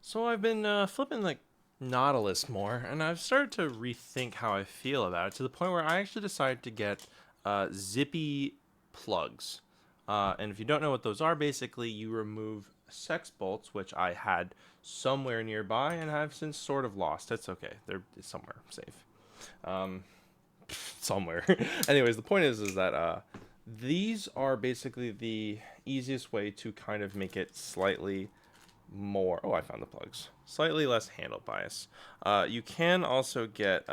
So I've been flipping like Nautilus more, and I've started to rethink how I feel about it to the point where I actually decided to get zippy plugs. And if you don't know what those are, basically you remove sex bolts, which I had somewhere nearby and have since sort of lost. It's okay; they're somewhere safe, um, somewhere. Anyways, the point is that these are basically the easiest way to kind of make it slightly more. Oh, I found the plugs. Slightly less handle bias. You can also get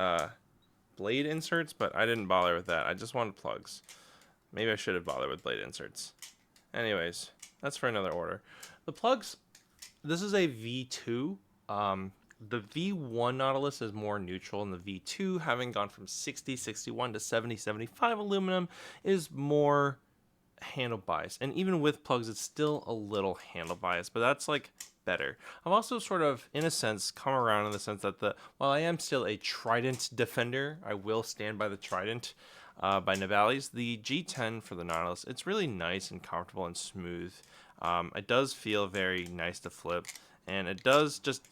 blade inserts, but I didn't bother with that. I just wanted plugs. Maybe I should have bothered with blade inserts. Anyways, that's for another order. The plugs. This is a V2. The V1 Nautilus is more neutral, and the V2, having gone from 6061 to 7075 aluminum, is more handle bias. And even with plugs, it's still a little handle bias, but that's like better. I've also sort of, in a sense, come around in the sense that while I am still a Trident defender, I will stand by the Trident by Navali's. The G10 for the Nautilus, it's really nice and comfortable and smooth. It does feel very nice to flip, and it does just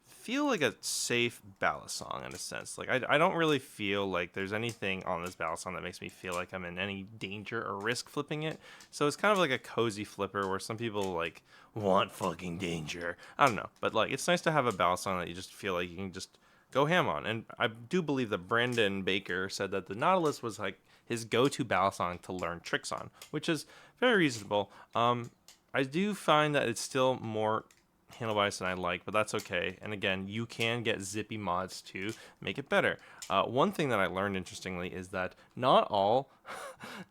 feel like a safe Balisong in a sense. Like I don't really feel like there's anything on this Balisong that makes me feel like I'm in any danger or risk flipping it. So it's kind of like a cozy flipper where some people like want fucking danger. I don't know, but like it's nice to have a Balisong that you just feel like you can just go ham on. And I do believe that Brandon Baker said that the Nautilus was like his go-to Balisong to learn tricks on, which is very reasonable. I do find that it's still more handle bias than I like, but that's okay. And again, you can get zippy mods to make it better. One thing that I learned interestingly is that not all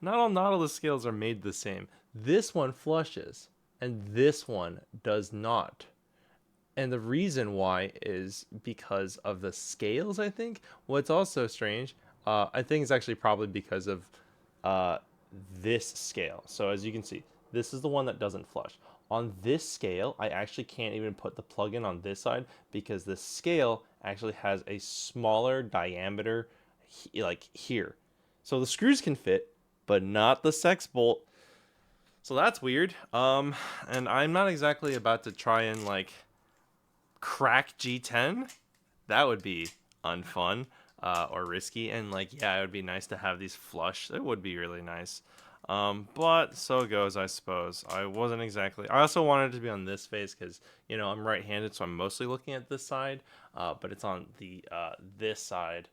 not all Nautilus scales are made the same. This one flushes and this one does not. And the reason why is because of the scales, I think. What's also strange, I think it's actually probably because of uh, this scale. So as you can see, this is the one that doesn't flush. On this scale, I actually can't even put the plug in on this side because the scale actually has a smaller diameter like here. So the screws can fit, but not the sex bolt. So that's weird. And I'm not exactly about to try and like crack G10. That would be unfun or risky. And like, yeah, it would be nice to have these flush. It would be really nice. But so it goes, I suppose. I wasn't exactly. I also wanted it to be on this face because I'm right-handed, so I'm mostly looking at this side. But it's on the this side,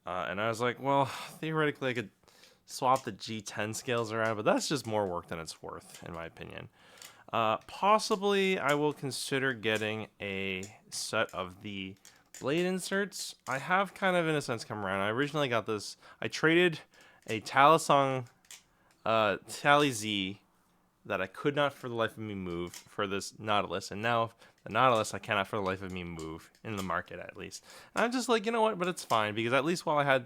and I was like, well, theoretically, I could swap the G10 scales around, but that's just more work than it's worth, in my opinion. Possibly, I will consider getting a set of the blade inserts. I have kind of, in a sense, come around. I originally got this. I traded a Talisong Tally Z that I could not for the life of me move for this Nautilus, and now the Nautilus I cannot for the life of me move in the market at least. And I'm just like, you know what? But it's fine because at least while I had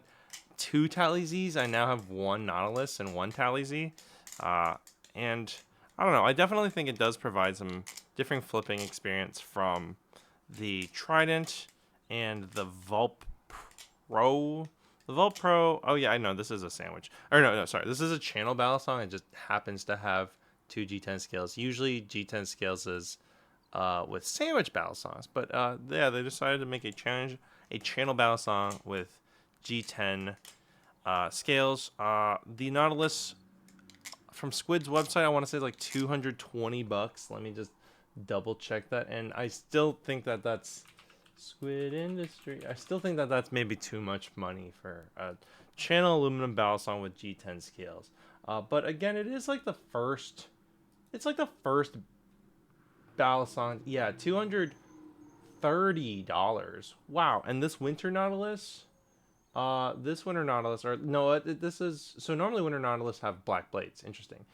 two Tally Zs, I now have one Nautilus and one Tally Z, and I don't know. I definitely think it does provide some different flipping experience from the Trident and the Vulp Pro. The Volt Pro, oh yeah, I know, this is a sandwich. Or no, sorry, this is a channel Balisong. It just happens to have two G10 scales. Usually G10 scales is with sandwich Balisongs. But yeah, they decided to make a channel Balisong with G10 scales. The Nautilus from Squid's website, I want to say like $220. Let me just double check that. And I still think that that's Squid Industry. I still think that that's maybe too much money for a channel aluminum Balisong with G10 scales. But again, it is like the first. It's like the first Balisong. Yeah, $230. Wow. And this winter Nautilus. This winter Nautilus, or no, this is so normally winter Nautilus have black blades. Interesting.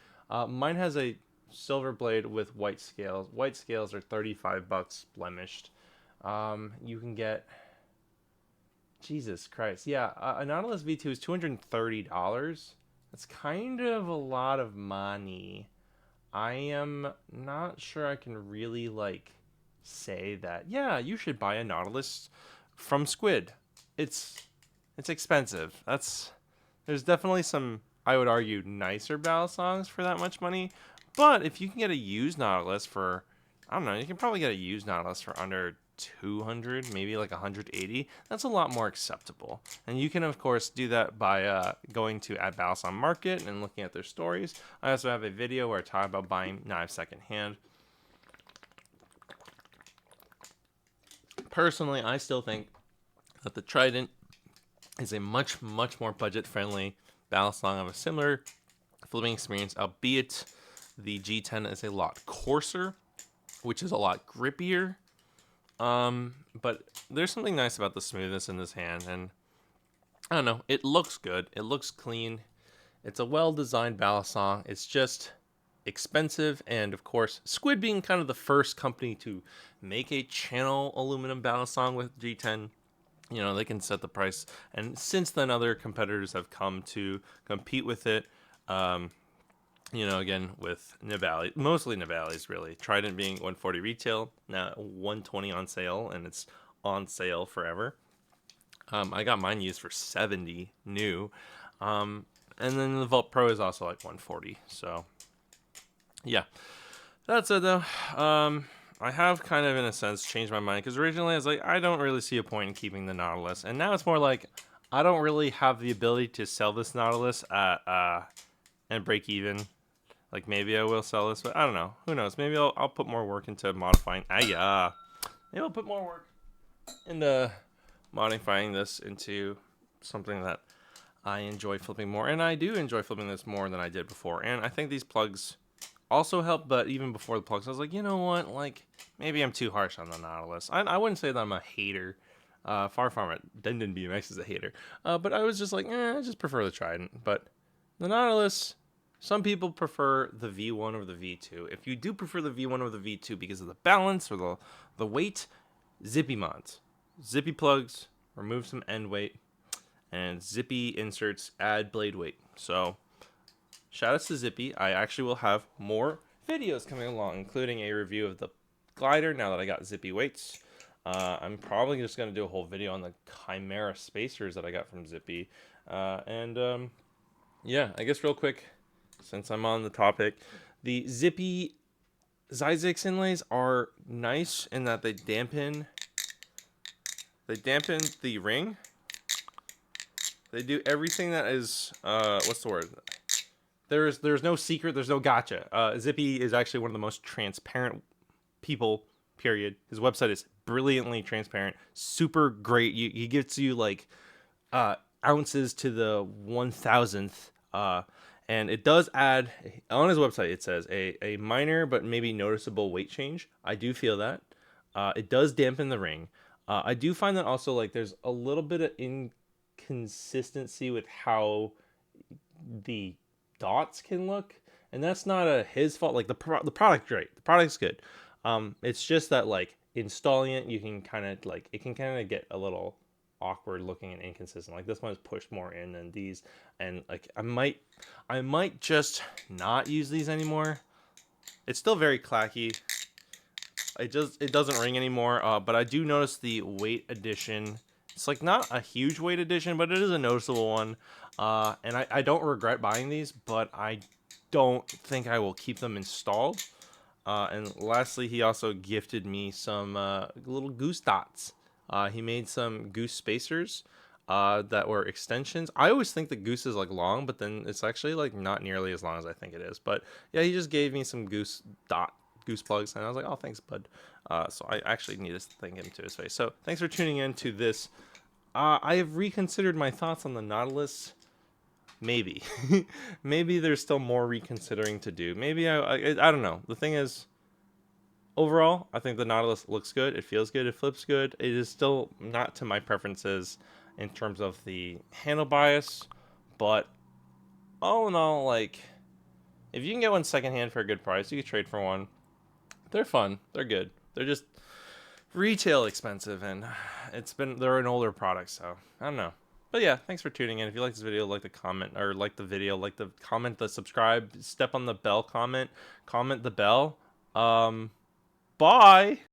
Mine has a silver blade with white scales. White scales are $35 blemished. You can get Jesus Christ. Yeah, a Nautilus V2 is $230. That's kind of a lot of money. I am not sure I can really like say that. Yeah, you should buy a Nautilus from Squid. It's expensive. There's definitely some, I would argue, nicer Balisongs for that much money. But if you can get a used Nautilus for I don't know, you can probably get a used Nautilus for under 200, maybe like 180. That's a lot more acceptable. And you can, of course, do that by going to at Balisong Market and looking at their stories. I also have a video where I talk about buying knives secondhand. Personally, I still think that the Trident is a much more budget-friendly Balisong of a similar flipping experience, albeit the G10 is a lot coarser, which is a lot grippier. But there's something nice about the smoothness in this hand, and I don't know, it looks good. It looks clean. It's a well-designed Balisong. It's just expensive, and of course, Squid being kind of the first company to make a channel aluminum Balisong with G10, you know, they can set the price. And since then, other competitors have come to compete with it. You know, again, with Navali, mostly Navali's really. Trident being 140 retail, now 120 on sale, and it's on sale forever. I got mine used for 70 new. And then the Vault Pro is also like 140. So, yeah. That's it, though. I have kind of, in a sense, changed my mind. Because originally I was like, I don't really see a point in keeping the Nautilus. And now it's more like, I don't really have the ability to sell this Nautilus at, and break even. Like, maybe I will sell this, but I don't know. Who knows? Maybe I'll put more work into modifying. Maybe I'll put more work into modifying this into something that I enjoy flipping more. And I do enjoy flipping this more than I did before. And I think these plugs also help, but even before the plugs, I was like, you know what? Like, maybe I'm too harsh on the Nautilus. I wouldn't say that I'm a hater. Far from it. Dendon BMX is a hater. But I was just like, I just prefer the Trident. But the Nautilus, some people prefer the V1 over the V2. If you do prefer the V1 over the V2 because of the balance or the weight, Zippy mods. Zippy plugs, remove some end weight, and Zippy inserts add blade weight. So, shout outs to Zippy. I actually will have more videos coming along, including a review of the glider now that I got Zippy weights. I'm probably just going to do a whole video on the Chimera spacers that I got from Zippy. Yeah, I guess real quick, since I'm on the topic, the Zippy Zizix inlays are nice in that they dampen the ring. They do everything that is, what's the word? There's no secret, there's no gotcha. Zippy is actually one of the most transparent people, period. His website is brilliantly transparent, super great. He gives you like ounces to the 1,000th, and it does add, on his website it says, a minor but maybe noticeable weight change. I do feel that. It does dampen the ring. I do find that also, like, there's a little bit of inconsistency with how the dots can look, and that's not his fault. Like, the product's great. The product's good. It's just that, like, installing it, you can kind of, like, it can kind of get a little awkward looking and inconsistent. Like, this one is pushed more in than these, and like I might just not use these anymore. It's still very clacky. It doesn't ring anymore, but I do notice the weight addition. It's like not a huge weight addition, but it is a noticeable one. And I don't regret buying these, but I don't think I will keep them installed. And lastly, he also gifted me some little goose dots. He made some goose spacers that were extensions. I always think the goose is like long, but then it's actually like not nearly as long as I think it is. But yeah, he just gave me some goose plugs, and I was like, oh, thanks, bud. So I actually need to thank him to his face. So thanks for tuning in to this. I have reconsidered my thoughts on the Nautilus. Maybe. Maybe there's still more reconsidering to do. Maybe I don't know. The thing is, overall, I think the Nautilus looks good. It feels good. It flips good. It is still not to my preferences in terms of the handle bias, but all in all, like, if you can get one secondhand for a good price, you can trade for one. They're fun. They're good. They're just retail expensive, and they're an older product, so I don't know. But yeah, thanks for tuning in. If you like this video, like the comment, or like the video, like the comment, the subscribe, step on the bell, comment the bell. Bye.